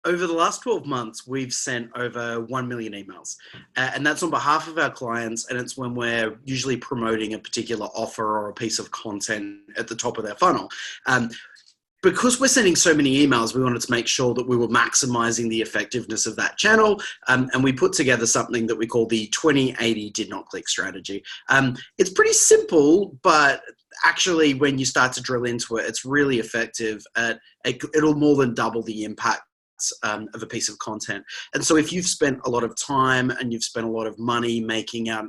Over the last 12 months, we've sent over 1 million emails. And that's on behalf of our clients. And it's when we're usually promoting a particular offer or a piece of content at the top of their funnel. Because we're sending so many emails, we wanted to make sure that we were maximizing the effectiveness of that channel. And we put together something that we call the 20/80 did not click strategy. It's pretty simple, but actually when you start to drill into it, it's really effective. It'll more than double the impact of a piece of content. And so if you've spent a lot of time and you've spent a lot of money making out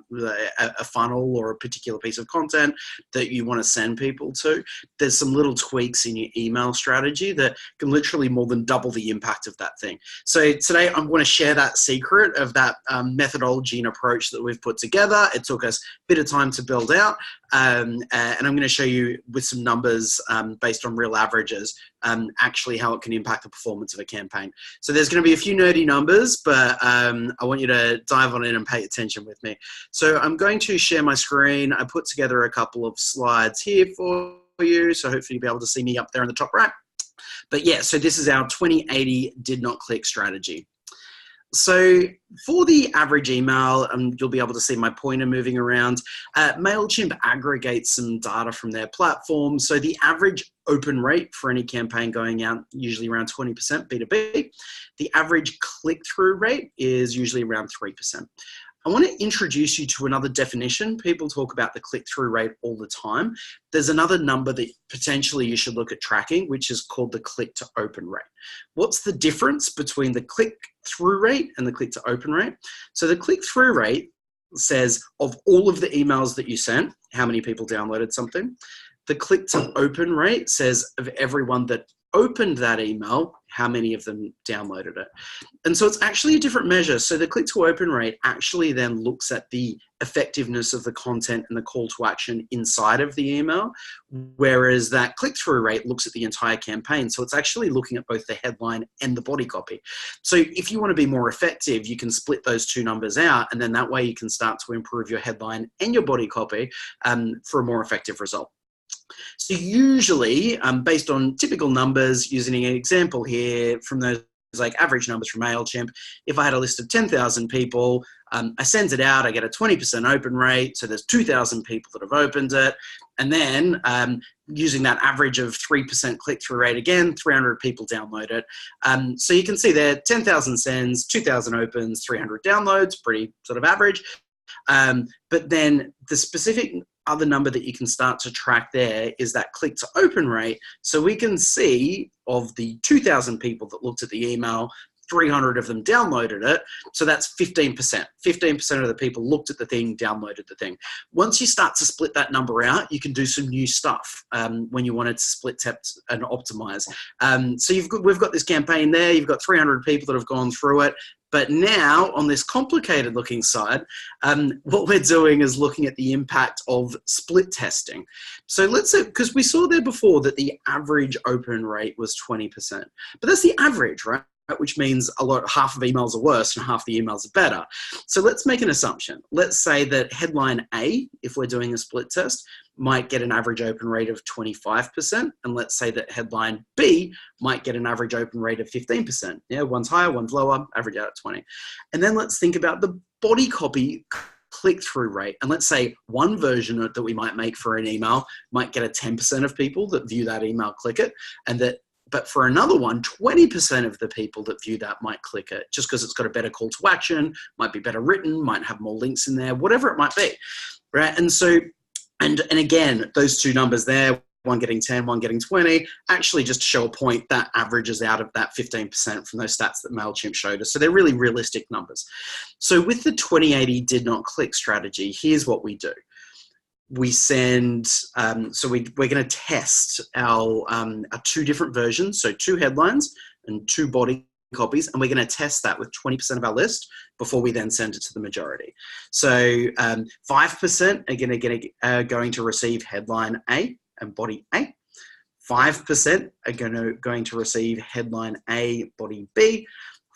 a funnel or a particular piece of content that you want to send people to, there's some little tweaks in your email strategy that can literally more than double the impact of that thing. So today I'm going to share that secret of that methodology and approach that we've put together. It took us a bit of time to build out, and I'm going to show you with some numbers based on real averages actually how it can impact the performance of a campaign. So there's going to be a few nerdy numbers, but I want you to dive on in and pay attention with me. So I'm going to share my screen. I put together a couple of slides here for you, so hopefully you'll be able to see me up there in the top right. But yeah, so this is our 20/80 did not click strategy. So for the average email, you'll be able to see my pointer moving around. MailChimp aggregates some data from their platform. So the average open rate for any campaign going out, usually around 20% B2B. The average click-through rate is usually around 3%. I want to introduce you to another definition. People talk about the click-through rate all the time. There's another number that potentially you should look at tracking, which is called the click-to-open rate. What's the difference between the click-through rate and the click-to-open rate? So the click-through rate says of all of the emails that you sent, how many people downloaded something. The click-to-open rate says of everyone that opened that email, how many of them downloaded it. And so it's actually a different measure. So the click to open rate actually then looks at the effectiveness of the content and the call to action inside of the email, whereas that click-through rate looks at the entire campaign. So it's actually looking at both the headline and the body copy. So if you want to be more effective, you can split those two numbers out, and then that way you can start to improve your headline and your body copy for a more effective result. So usually, based on typical numbers, using an example here from those like average numbers from MailChimp, if I had a list of 10,000 people, I send it out, I get a 20% open rate, so there's 2,000 people that have opened it, and then using that average of 3% click-through rate again, 300 people download it. So you can see there, 10,000 sends, 2,000 opens, 300 downloads, pretty sort of average. But then the specific other number that you can start to track there is that click to open rate. So we can see of the 2,000 people that looked at the email, 300 of them downloaded it. So that's 15%. 15% of the people looked at the thing, downloaded the thing. Once you start to split that number out, you can do some new stuff when you wanted to split test and optimize. So we've got this campaign there. You've got 300 people that have gone through it. But now on this complicated looking side, what we're doing is looking at the impact of split testing. So let's say, because we saw there before that the average open rate was 20%, but that's the average, right? Which means half of emails are worse and half the emails are better. So let's make an assumption. Let's say that headline A, if we're doing a split test, might get an average open rate of 25%. And let's say that headline B might get an average open rate of 15%. Yeah, one's higher, one's lower, average out at 20. And then let's think about the body copy click-through rate. And let's say one version that we might make for an email might get a 10% of people that view that email click it, but for another one, 20% of the people that view that might click it just because it's got a better call to action, might be better written, might have more links in there, whatever it might be, right? And so, and again, those two numbers there, one getting 10, one getting 20, actually just to show a point that averages out of that 15% from those stats that MailChimp showed us. So they're really realistic numbers. So with the 20/80 did not click strategy, here's what we do. We send, so we're going to test our two different versions, so 2 headlines and 2 body copies, and we're going to test that with 20% of our list before we then send it to the majority. So 5% are going to receive headline A and body A. 5% are going to receive headline A, body B.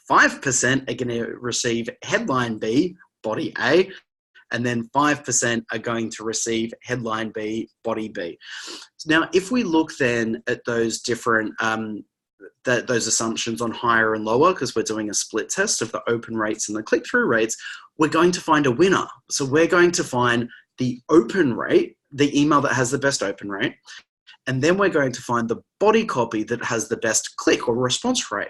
5% are going to receive headline B, body A. And then 5% are going to receive headline B, body B. So now, if we look then at those different those assumptions on higher and lower, because we're doing a split test of the open rates and the click-through rates, we're going to find a winner. So we're going to find the open rate, the email that has the best open rate, and then we're going to find the body copy that has the best click or response rate.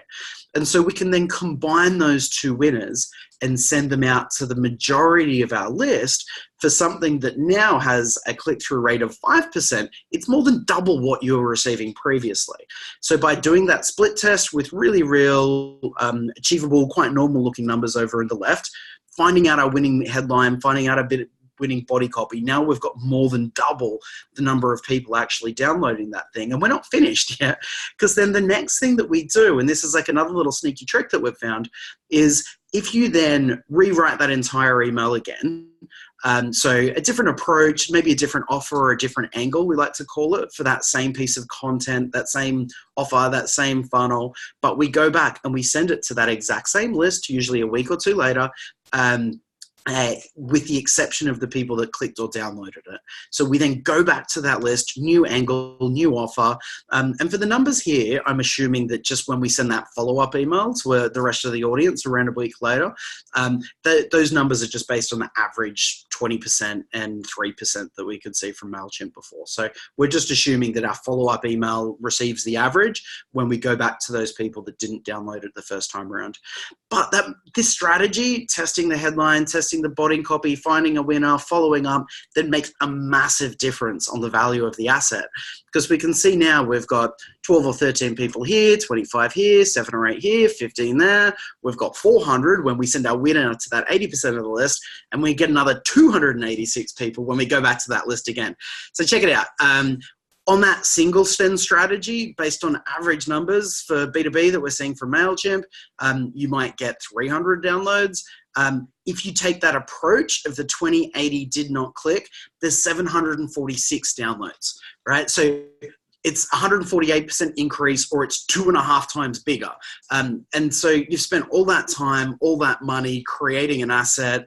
And so we can then combine those two winners and send them out to the majority of our list for something that now has a click-through rate of 5%. It's more than double what you were receiving previously. So by doing that split test with really real, achievable, quite normal looking numbers over on the left, finding out our winning headline, finding out a bit winning body copy, now we've got more than double the number of people actually downloading that thing. And we're not finished yet, because then the next thing that we do, and this is like another little sneaky trick that we've found, is if you then rewrite that entire email again, so a different approach, maybe a different offer or a different angle, we like to call it, for that same piece of content, that same offer, that same funnel, but we go back and we send it to that exact same list, usually a week or two later, with the exception of the people that clicked or downloaded it. So we then go back to that list, new angle, new offer. And for the numbers here, I'm assuming that just when we send that follow-up email to the rest of the audience around a week later, those numbers are just based on the average 20% and 3% that we could see from MailChimp before. So we're just assuming that our follow-up email receives the average when we go back to those people that didn't download it the first time around. But this strategy, testing the headline, testing the body copy, finding a winner, following up, that makes a massive difference on the value of the asset. Because we can see now we've got 12 or 13 people here, 25 here, 7 or 8 here, 15 there. We've got 400 when we send our winner to that 80% of the list, and we get another 286 people when we go back to that list again. So check it out. On that single send strategy, based on average numbers for B2B that we're seeing from MailChimp, you might get 300 downloads. If you take that approach of the 2080 did not click, there's 746 downloads, right? So it's 148% increase, or it's 2.5 times bigger. And so you've spent all that time, all that money creating an asset.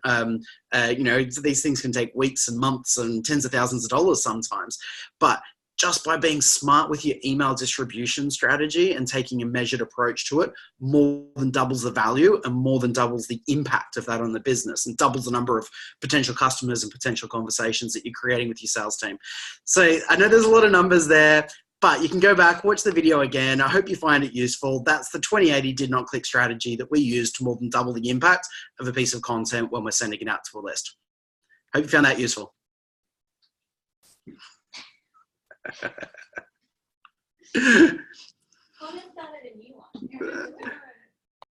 These things can take weeks and months and tens of thousands of dollars sometimes. But just by being smart with your email distribution strategy and taking a measured approach to it, more than doubles the value and more than doubles the impact of that on the business, and doubles the number of potential customers and potential conversations that you're creating with your sales team. So I know there's a lot of numbers there, but you can go back, watch the video again. I hope you find it useful. That's the 2080 did not click strategy that we use to more than double the impact of a piece of content when we're sending it out to a list. Hope you found that useful. Comment on it a new one.